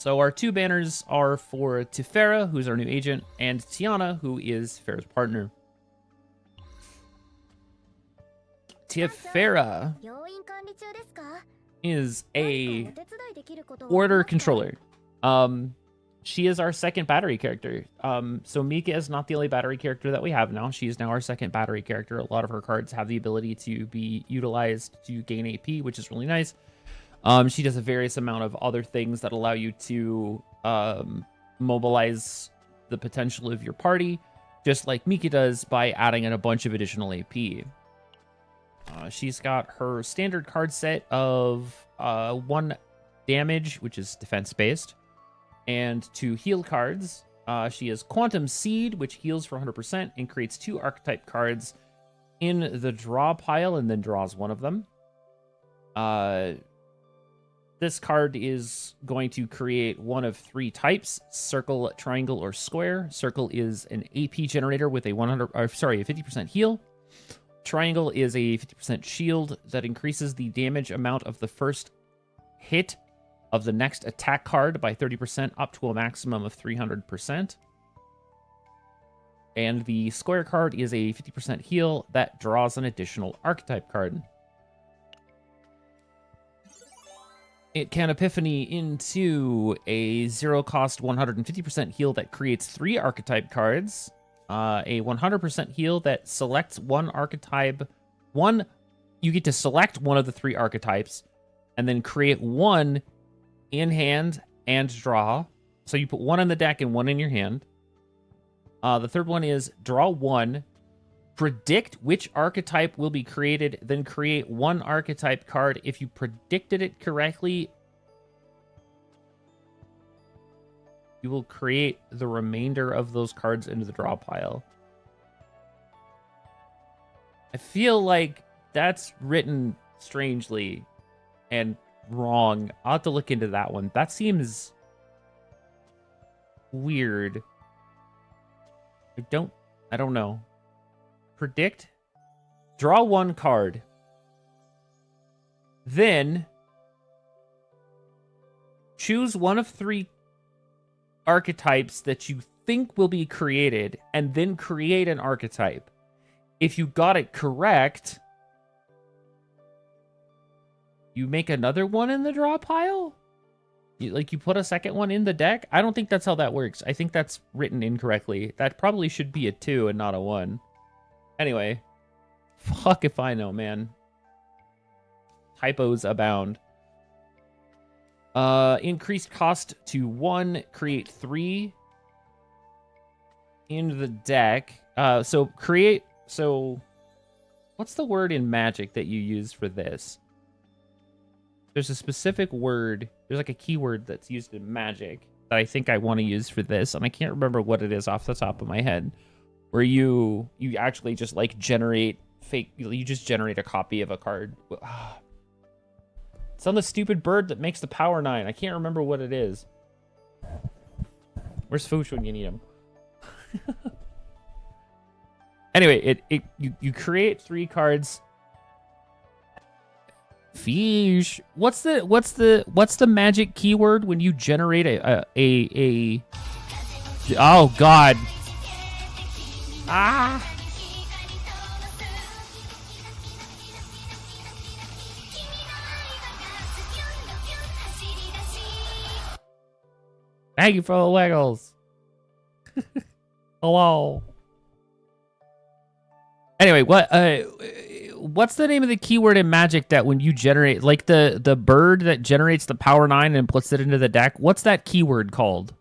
So our two banners are for Tiphera, who's our new agent, and Tiana, who is Farah's partner. Tiphera is a order controller. She is our second battery character. So Mika is not the only battery character that we have now. She is now our second battery character. A lot of her cards have the ability to be utilized to gain AP, which is really nice. She does a various amount of other things that allow you to mobilize the potential of your party, just like Mika does by adding in a bunch of additional AP. She's got her standard card set of 1 damage, which is defense-based, and 2 heal cards. She has Quantum Seed, which heals for 100% and creates 2 archetype cards in the draw pile and then draws one of them. This card is going to create one of 3 types: circle, triangle, or square. Circle is an AP generator with a 50% heal. Triangle is a 50% shield that increases the damage amount of the first hit of the next attack card by 30% up to a maximum of 300%. And the square card is a 50% heal that draws an additional archetype card. It can epiphany into a 0-cost 150% heal that creates 3 archetype cards. A 100% heal that selects one archetype. You get to select one of the 3 archetypes and then create 1 in hand and draw. So you put 1 in the deck and 1 in your hand. The third one is draw 1, predict which archetype will be created, then create 1 archetype card. If you predicted it correctly, you will create the remainder of those cards into the draw pile. I feel like that's written strangely and wrong. I'll have to look into that one. That seems weird. I don't know. Predict. Draw 1 card. Then choose one of 3 archetypes that you think will be created, and then create an archetype. If you got it correct, you make another one in the draw pile? You put a second one in the deck? I don't think that's how that works. I think that's written incorrectly. That probably should be a 2 and not a 1. Anyway, fuck if I know, man. Typos abound. Increased cost to 1, create 3 in the deck. So what's the word in Magic that you use for this? There's a specific word. There's like a keyword that's used in Magic that I think I want to use for this, and I can't remember what it is off the top of my head. Where you actually just like generate fake. You just generate a copy of a card. It's on the stupid bird that makes the power 9. I can't remember what it is. Where's Foosh when you need him? Anyway, you create 3 cards. Fish. What's the magic keyword when you generate a oh god. Ah. Thank you for the Wiggles. Hello. Anyway, what's the name of the keyword in Magic that when you generate, like the bird that generates the power 9 and puts it into the deck? What's that keyword called?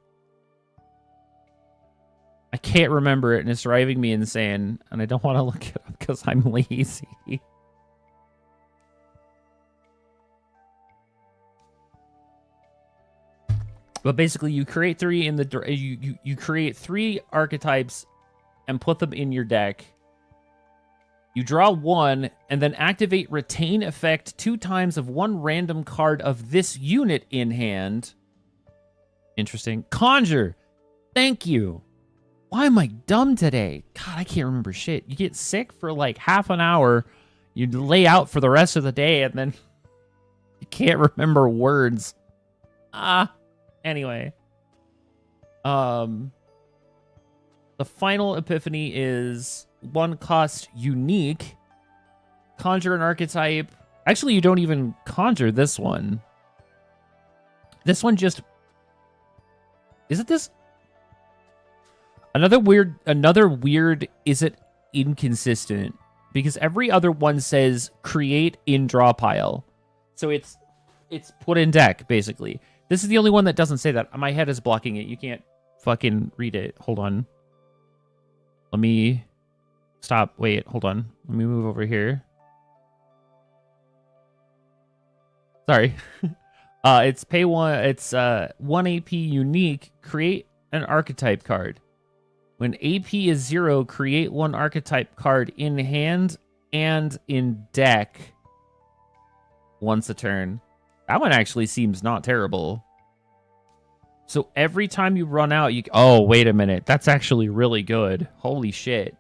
I can't remember it, and it's driving me insane, and I don't want to look it up because I'm lazy. But basically, you create 3 in the you create 3 archetypes and put them in your deck. You draw 1 and then activate retain effect 2 times of 1 random card of this unit in hand. Interesting. Conjure. Thank you. Why am I dumb today? God, I can't remember shit. You get sick for like half an hour. You lay out for the rest of the day and then you can't remember words. Anyway. The final epiphany is 1 cost unique. Conjure an archetype. Actually, you don't even conjure this one. This one just... Is it this? Another weird is it inconsistent? Because every other one says create in draw pile. So it's put in deck, basically. This is the only one that doesn't say that. My head is blocking it. You can't fucking read it. Hold on. Let me stop. Wait, hold on. Let me move over here. Sorry. It's pay 1. It's 1 AP unique. Create an archetype card. When AP is 0, create 1 archetype card in hand and in deck once a turn. That one actually seems not terrible. So every time you run out, you... Oh, wait a minute. That's actually really good. Holy shit.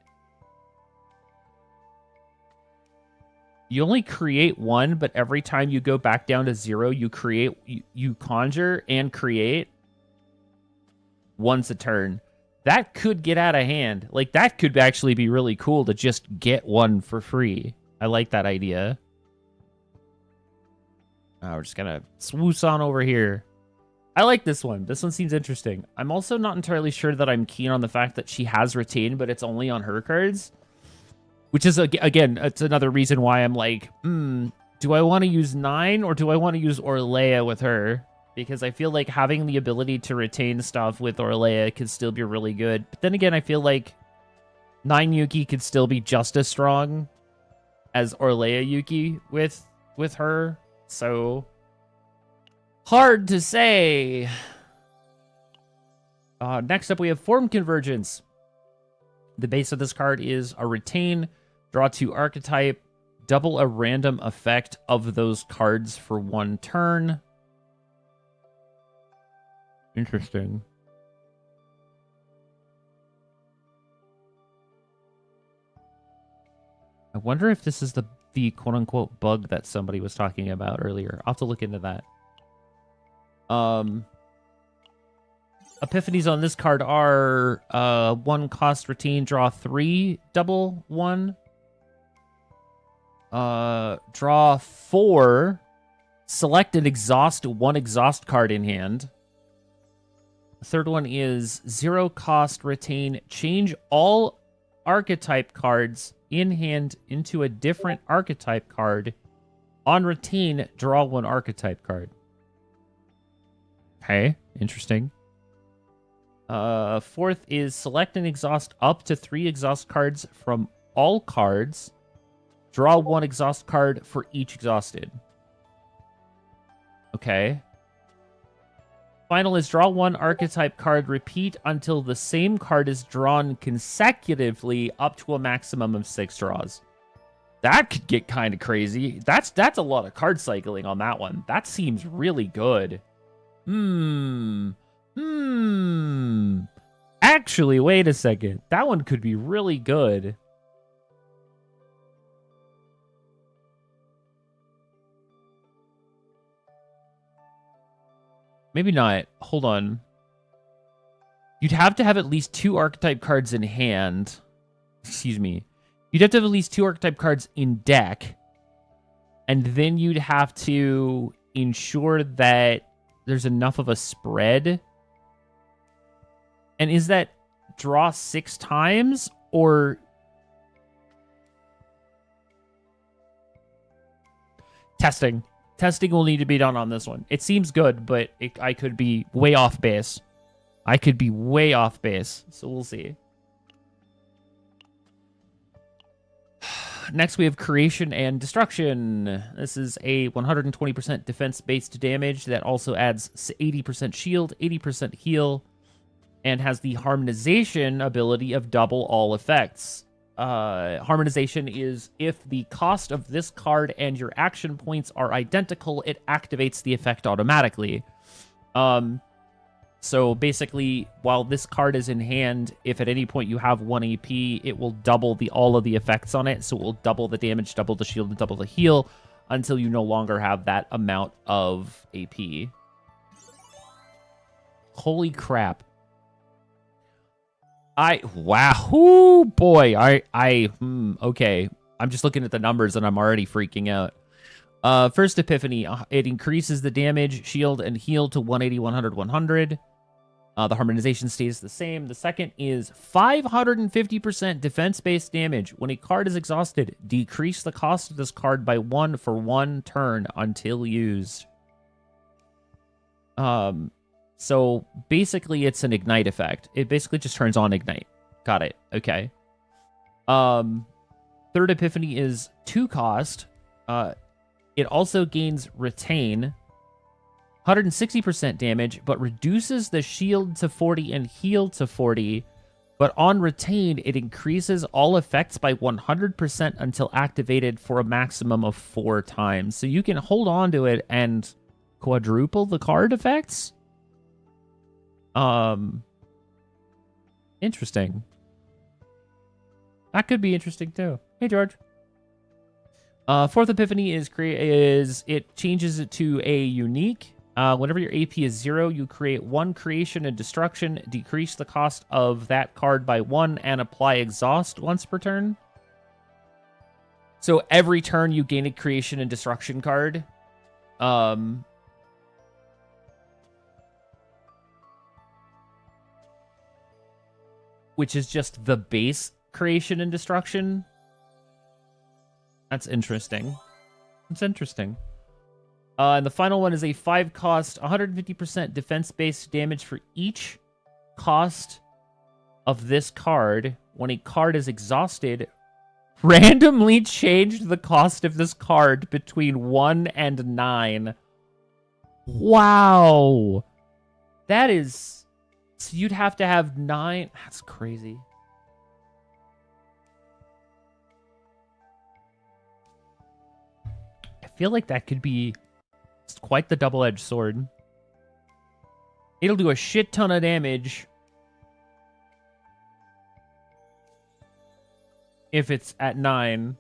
You only create 1, but every time you go back down to 0, you create... You conjure and create once a turn. That could get out of hand. Like, that could actually be really cool to just get 1 for free. I like that idea. We're just gonna swoosh on over here. I like this one. This one seems interesting. I'm also not entirely sure that I'm keen on the fact that she has retain, but it's only on her cards. Which is, again, it's another reason why I'm like, do I want to use 9 or do I want to use Orlea with her? Because I feel like having the ability to retain stuff with Orlea could still be really good. But then again, I feel like 9 Yuki could still be just as strong as Orlea Yuki with her. So, hard to say. Next up, we have Form Convergence. The base of this card is a retain, draw 2 archetype, double a random effect of those cards for 1 turn. Interesting. I wonder if this is the quote-unquote bug that somebody was talking about earlier. I'll have to look into that. Epiphanies on this card are 1 cost retain, draw 3, double 1. Draw 4, select and exhaust 1 exhaust card in hand. The third one is 0 cost retain, change all archetype cards in hand into a different archetype card. On retain, draw 1 archetype card. Okay, interesting. Fourth is select and exhaust up to 3 exhaust cards from all cards. Draw 1 exhaust card for each exhausted. Okay. Final is draw 1 archetype card, repeat until the same card is drawn consecutively up to a maximum of 6 draws. That could get kind of crazy. That's a lot of card cycling on that one. That seems really good. Actually, wait a second. That one could be really good. Maybe not. Hold on. You'd have to have at least 2 archetype cards in hand. Excuse me. You'd have to have at least 2 archetype cards in deck. And then you'd have to ensure that there's enough of a spread. And is that draw 6 times? Or... Testing. Testing will need to be done on this one. It seems good, but I could be way off base. I could be way off base, so we'll see. Next, we have Creation and Destruction. This is a 120% defense-based damage that also adds 80% shield, 80% heal, and has the Harmonization ability of double all effects. Harmonization is if the cost of this card and your action points are identical, it activates the effect automatically. So basically, while this card is in hand, if at any point you have 1 AP, it will double all of the effects on it. So it will double the damage, double the shield, and double the heal until you no longer have that amount of AP. Holy crap. Wow. Ooh, boy. Okay. I'm just looking at the numbers and I'm already freaking out. First Epiphany, it increases the damage, shield, and heal to 180, 100, 100. The harmonization stays the same. The second is 550% defense-based damage. When a card is exhausted, decrease the cost of this card by 1 for 1 turn until used. So basically it's an ignite effect. It basically just turns on ignite. Got it. Okay. Third Epiphany is 2 cost. It also gains retain, 160% damage, but reduces the shield to 40 and heal to 40. But on retain, it increases all effects by 100% until activated for a maximum of 4 times. So you can hold on to it and quadruple the card effects. Interesting. That could be interesting too. Hey, George. Fourth Epiphany is it changes it to a unique. Whenever your AP is 0, you create 1 creation and destruction, decrease the cost of that card by 1, and apply exhaust once per turn. So every turn you gain a creation and destruction card. Which is just the base creation and destruction. That's interesting. That's interesting. And the final one is a 5 cost, 150% defense-based damage for each cost of this card. When a card is exhausted, randomly change the cost of this card between 1 and 9. Wow. That is... So you'd have to have 9... That's crazy. I feel like that could be... It's quite the double-edged sword. It'll do a shit ton of damage if it's at 9,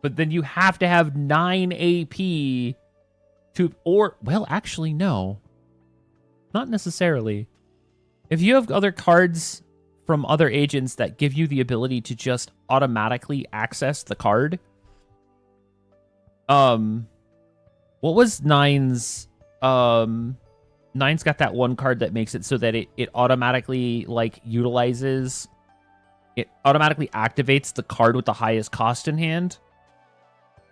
but then you have to have 9 AP to, or, well, actually, no. Not necessarily. If you have other cards from other agents that give you the ability to just automatically access the card, what was 9's? 9's got that one card that makes it so that it automatically, like, utilizes... It automatically activates the card with the highest cost in hand.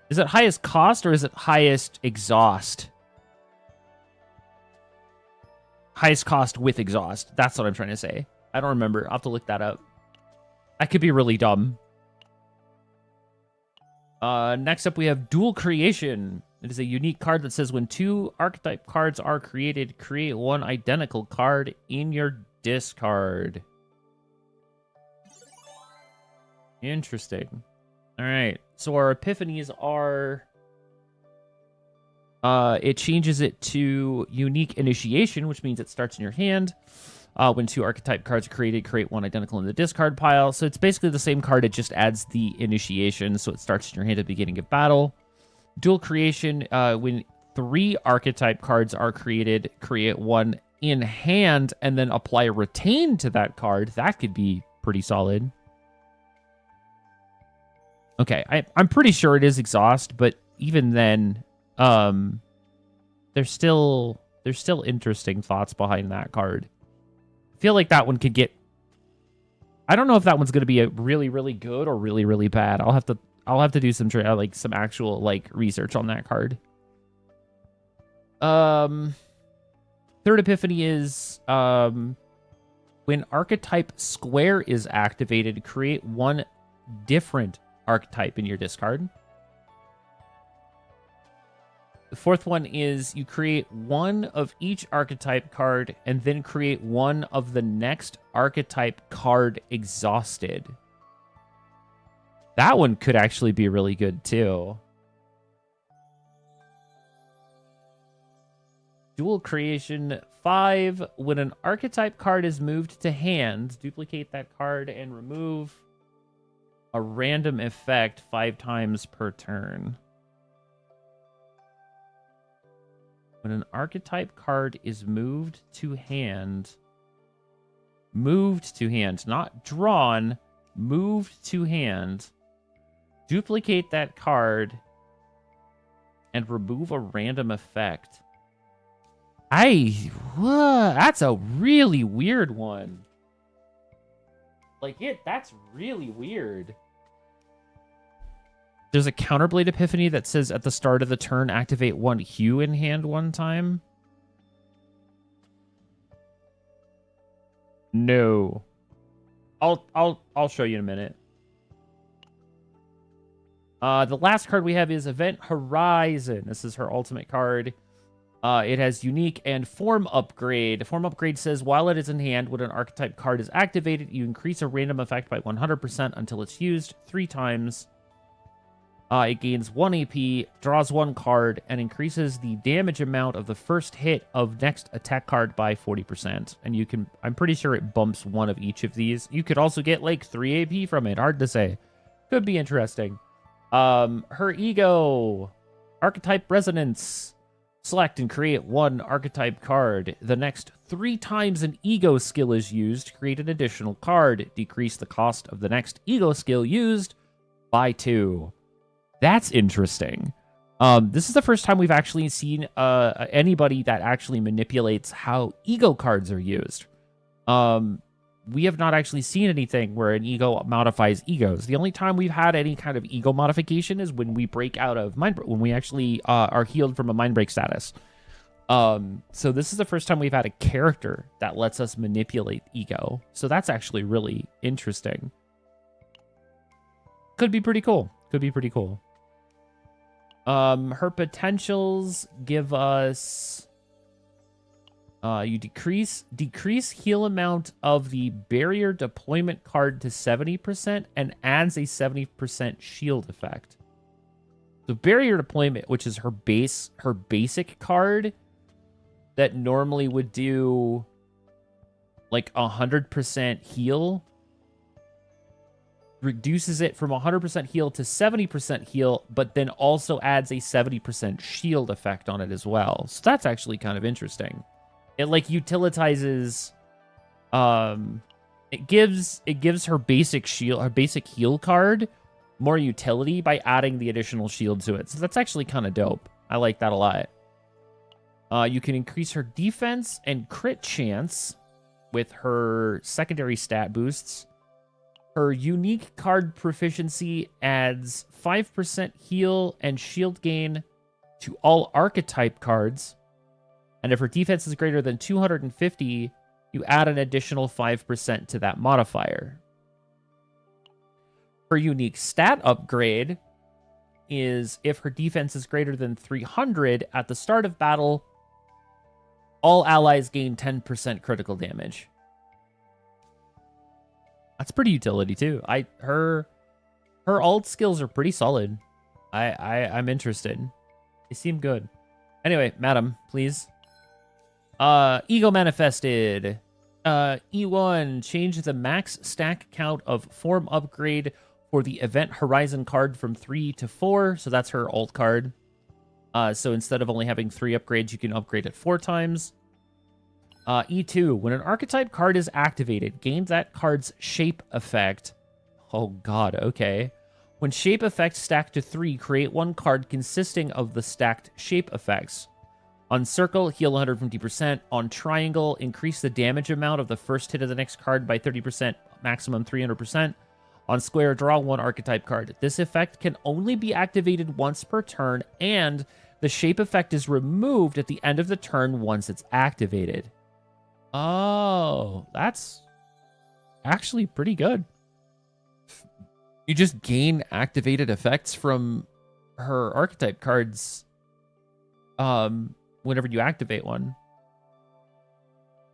Is it highest cost or is it highest exhaust? Highest cost with exhaust. That's what I'm trying to say. I don't remember. I'll have to look that up. That could be really dumb. Next up, we have Dual Creation. It is a unique card that says when 2 archetype cards are created, create 1 identical card in your discard. Interesting. All right. So our epiphanies are... it changes it to unique initiation, which means it starts in your hand. When 2 archetype cards are created, create 1 identical in the discard pile. So it's basically the same card. It just adds the initiation, so it starts in your hand at the beginning of battle. Dual Creation, when 3 archetype cards are created, create 1 in hand, and then apply a retain to that card. That could be pretty solid. Okay, I'm pretty sure it is exhaust, but even then, there's still interesting thoughts behind that card. I feel like that one could get... I don't know if that one's going to be a really, really good or really, really bad. I'll have to do some actual research on that card. Third Epiphany is when archetype square is activated, create 1 different archetype in your discard. The fourth one is you create 1 of each archetype card and then create 1 of the next archetype card exhausted. That one could actually be really good too. Dual Creation 5. When an archetype card is moved to hand, duplicate that card and remove a random effect 5 times per turn. When an archetype card is moved to hand, moved to hand, not drawn, moved to hand. Duplicate that card and remove a random effect. That's a really weird one. That's really weird. There's a Counterblade Epiphany that says at the start of the turn, activate one hue in hand one time. No. I'll show you in a minute. The last card we have is Event Horizon. This is her ultimate card. It has unique and form upgrade. Form upgrade says while it is in hand, when an archetype card is activated, you increase a random effect by 100% until it's used 3 times. It gains 1 AP, draws 1 card, and increases the damage amount of the first hit of next attack card by 40%. And I'm pretty sure it bumps 1 of each of these. You could also get like 3 AP from it. Hard to say. Could be interesting. Her ego, archetype resonance. Select and create 1 archetype card. The next 3 times an ego skill is used, create an additional card. Decrease the cost of the next ego skill used by 2. That's interesting. This is the first time we've actually seen anybody that actually manipulates how ego cards are used. We have not actually seen anything where an ego modifies egos. The only time we've had any kind of ego modification is when we break out of when we actually are healed from a mind break status. So this is the first time we've had a character that lets us manipulate ego. So that's actually really interesting. Could be pretty cool. Could be pretty cool. Her potentials give us you decrease heal amount of the barrier deployment card to 70% and adds a 70% shield effect. So barrier deployment, which is her basic card that normally would do like 100% heal, reduces it from 100% heal to 70% heal, but then also adds a 70% shield effect on it as well. So that's actually kind of interesting. It like utilitizes, it gives her basic shield, her basic heal card more utility by adding the additional shield to it. So that's actually kind of dope. I like that a lot. You can increase her defense and crit chance with her secondary stat boosts. Her unique card proficiency adds 5% heal and shield gain to all archetype cards. And if her defense is greater than 250, you add an additional 5% to that modifier. Her unique stat upgrade is if her defense is greater than 300 at the start of battle, all allies gain 10% critical damage. That's pretty utility too. Her ult skills are pretty solid. I'm interested. They seem good. Anyway, madam, please. Ego manifested. E1, change the max stack count of form upgrade for the Event Horizon card from 3 to 4. So that's her ult card. So instead of only having 3 upgrades, you can upgrade it 4 times. E2, when an archetype card is activated, gain that card's shape effect. Oh god, okay. When shape effects stack to 3, create 1 card consisting of the stacked shape effects. On circle, heal 150%. On triangle, increase the damage amount of the first hit of the next card by 30%, maximum 300%. On square, draw 1 archetype card. This effect can only be activated once per turn, and the shape effect is removed at the end of the turn once it's activated. Oh, that's actually pretty good. You just gain activated effects from her archetype cards whenever you activate one.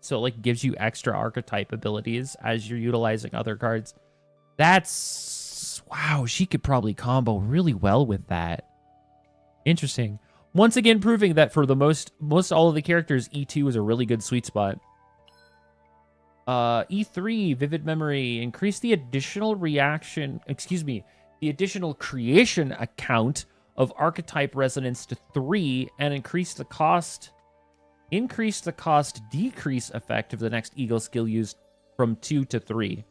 So it like gives you extra archetype abilities as you're utilizing other cards. That's wow, she could probably combo really well with that. Interesting. Once again proving that for the most all of the characters, E2 is a really good sweet spot. E3, Vivid Memory, increase the additional the additional creation account of archetype resonance to 3 and increase the cost decrease effect of the next ego skill used from 2 to 3.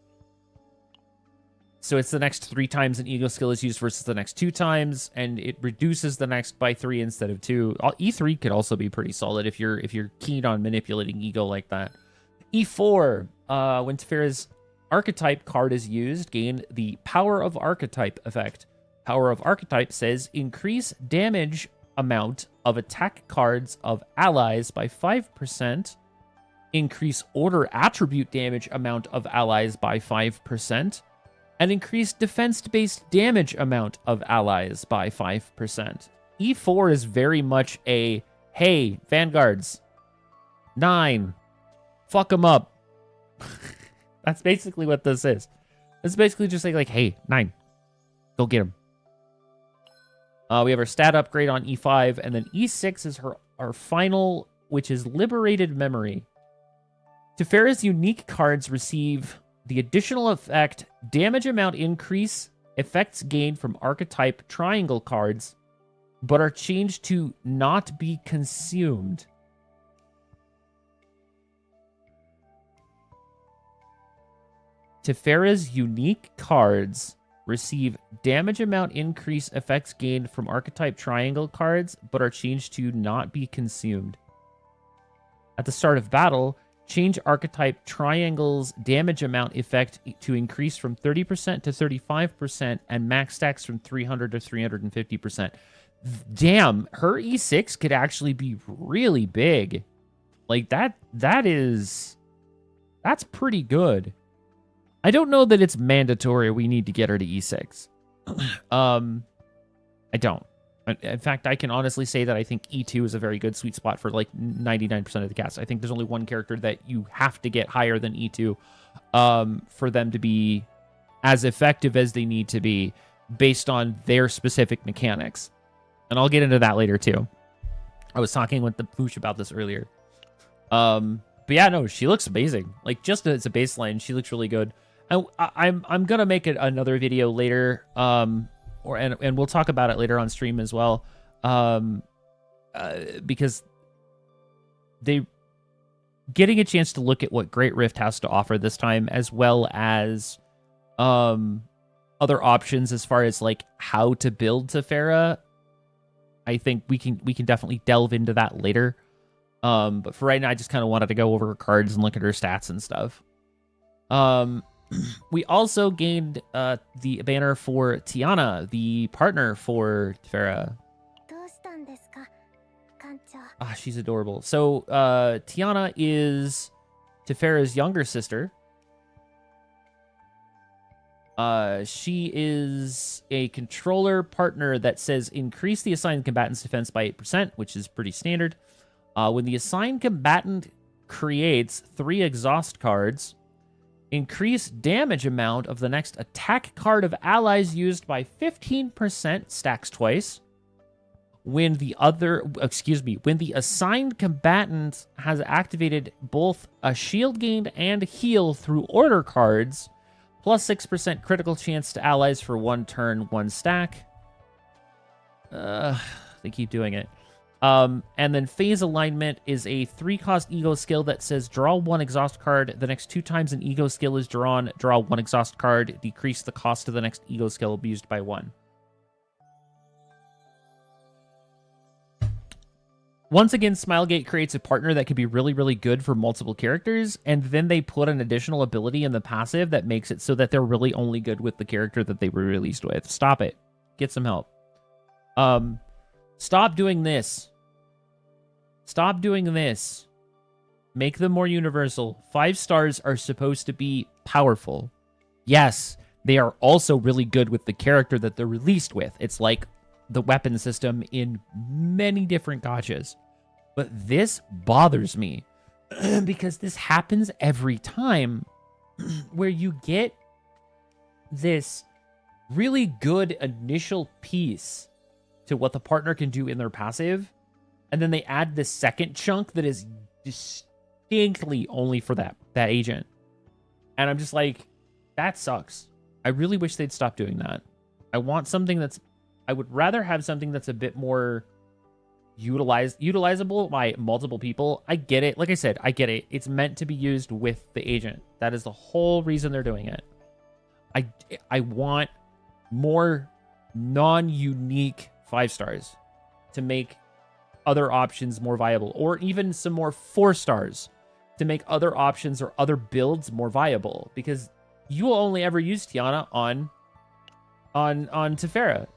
So it's the next 3 times an ego skill is used versus the next 2 times, and it reduces the next by 3 instead of 2. E3 could also be pretty solid if you're keen on manipulating ego like that. E4, when Tiphera's archetype card is used, gain the Power of Archetype effect. Power of Archetype says increase damage amount of attack cards of allies by 5%, increase order attribute damage amount of allies by 5%, and increase defense-based damage amount of allies by 5%. E4 is very much a, hey, Vanguards, 9, fuck them up. That's basically what this is. It's basically just like, hey, 9, go get them. We have our stat upgrade on E5, and then E6 is our final, which is Liberated Memory. Tiphera's unique cards receive the additional effect damage amount increase, effects gained from archetype triangle cards, but are changed to not be consumed. Tiphera's unique cards receive damage amount increase effects gained from archetype triangle cards, but are changed to not be consumed. At the start of battle, change archetype triangle's damage amount effect to increase from 30% to 35% and max stacks from 300 to 350%. Damn, her E6 could actually be really big. Like that's pretty good. I don't know that it's mandatory we need to get her to E6. I don't. In fact, I can honestly say that I think E2 is a very good sweet spot for like 99% of the cast. I think there's only one character that you have to get higher than E2 for them to be as effective as they need to be based on their specific mechanics. And I'll get into that later too. I was talking with the Pooch about this earlier. But yeah, no, she looks amazing. Like just as a baseline, she looks really good. I'm gonna make another video later, and we'll talk about it later on stream as well, because they getting a chance to look at what Great Rift has to offer this time, as well as other options as far as like how to build Tiphera. I think we can definitely delve into that later. But for right now, I just kind of wanted to go over her cards and look at her stats and stuff. We also gained the banner for Tiana, the partner for Tiphera. Ah, she's adorable. So Tiana is Tiphera's younger sister. She is a controller partner that says increase the assigned combatant's defense by 8%, which is pretty standard. When the assigned combatant creates 3 exhaust cards, increase damage amount of the next attack card of allies used by 15%, stacks twice. When the assigned combatant has activated both a shield gained and heal through order cards, plus 6% critical chance to allies for 1 turn, 1 stack. They keep doing it. And then phase alignment is a 3-cost ego skill that says draw 1 exhaust card. The next 2 times an ego skill is drawn, draw 1 exhaust card. Decrease the cost of the next ego skill abused by 1. Once again, Smilegate creates a partner that could be really, really good for multiple characters, and then they put an additional ability in the passive that makes it so that they're really only good with the character that they were released with. Stop it. Get some help. Stop doing this. Stop doing this. Make them more universal. 5 stars are supposed to be powerful. Yes, they are also really good with the character that they're released with. It's like the weapon system in many different gachas. But this bothers me because this happens every time where you get this really good initial piece to what the partner can do in their passive, and then they add this second chunk that is distinctly only for that agent. And I'm just like, that sucks. I really wish they'd stop doing that. I want something that's... I would rather have something that's a bit more utilizable by multiple people. I get it. Like I said, I get it. It's meant to be used with the agent. That is the whole reason they're doing it. I want more non-unique 5 stars to make other options more viable, or even some more 4 stars to make other options or other builds more viable, because you will only ever use Tiana on Tiphera.